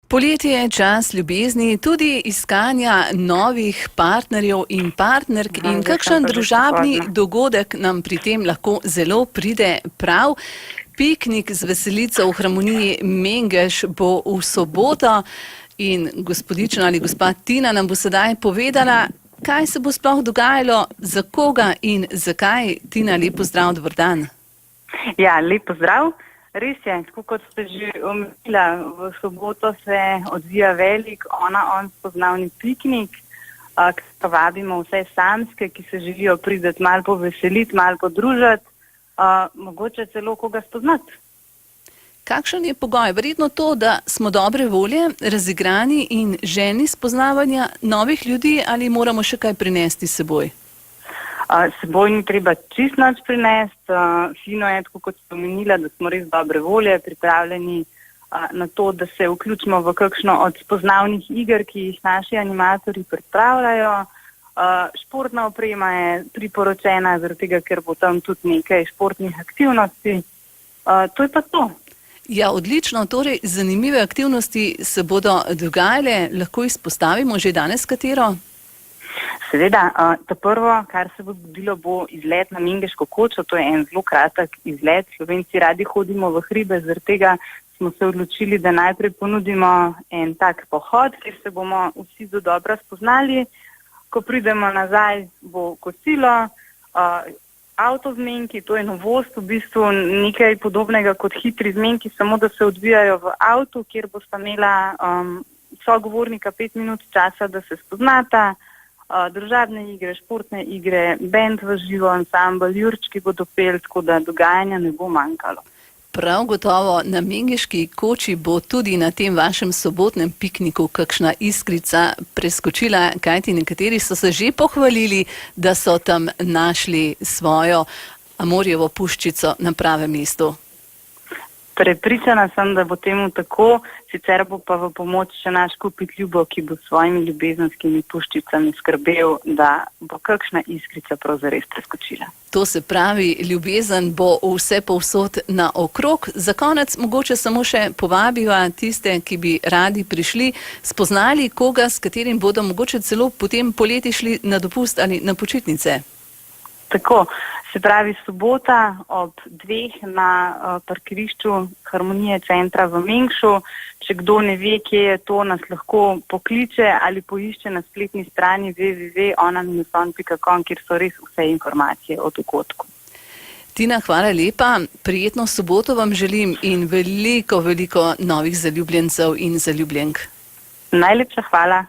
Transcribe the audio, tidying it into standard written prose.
Poletje je čas ljubezni, tudi iskanja novih partnerjev in partnerk in kakšen družabni dogodek nam pri tem lahko zelo pride prav. Piknik z veselico v Harmoniji Mengeš bo v soboto in gospodična ali gospa Tina nam bo sedaj povedala, kaj se bo sploh dogajalo, za koga in zakaj. Tina, lep pozdrav, dober dan. Ja, lep pozdrav. Res je, tako kot ste že omenila, v soboto se odvija velik on spoznavni piknik, ki vabimo vse samske, ki se želijo priti malo poveseliti, malo podružiti, mogoče celo koga spoznati. Kakšen je pogoj? Verjetno to, da smo dobre volje, razigrani in željni spoznavanja novih ljudi, ali moramo še kaj prinesti s seboj? Seboj ni treba čisto nič prinesti, fino je, tako kot ste omenila, da smo res dobre volje, pripravljeni na to, da se vključimo v kakšno od spoznavnih iger, ki jih naši animatorji pripravljajo. Športna oprema je priporočena, zaradi tega, ker bo tam tudi nekaj športnih aktivnosti. To je pa to. Ja, odlično. Torej, zanimive aktivnosti se bodo dogajale. Lahko izpostavimo že danes katero? Seveda, to prvo, kar se bo zgodilo, bo izlet na Mengeško kočo. To je en zelo kratek izlet. Slovenci radi hodimo v hribe, zaradi tega smo se odločili, da najprej ponudimo en tak pohod, kjer se bomo vsi dobro spoznali. Ko pridemo nazaj, bo kosilo, avto zmenki, to je novost, v bistvu nekaj podobnega kot hitri zmenki, samo da se odvijajo v avtu, kjer bosta imela sogovornika 5 minut časa, da se spoznata. Družabne igre, športne igre, bend v živo, ansambel, jurčki bodo peli, tako da dogajanja ne bo manjkalo. Prav gotovo na Mengeški koči bo tudi na tem vašem sobotnem pikniku kakšna iskrica preskočila, kajti nekateri so se že pohvalili, da so tam našli svojo amorjevo puščico na pravem mestu. Prepričana sem, da bo temu tako, sicer bo pa v pomoč še naš Kupit Ljubo, ki bo s svojimi ljubezenskimi puščicami skrbel, da bo kakšna iskrica prav zares preskočila. To se pravi, ljubezen bo vse povsod naokrog. Za konec mogoče samo še povabiva tiste, ki bi radi prišli, spoznali koga, s katerim bodo mogoče celo potem poleti šli na dopust ali na počitnice. Tako, se pravi sobota ob 2 na parkirišču Harmonije centra v Mengšu. Če kdo ne ve, kje je to, nas lahko pokliče ali poišče na spletni strani www.ona-on.com, kjer so res vse informacije o dogodku. Tina, hvala lepa. Prijetno soboto vam želim in veliko novih zaljubljencev in zaljubljenk. Najlepša hvala.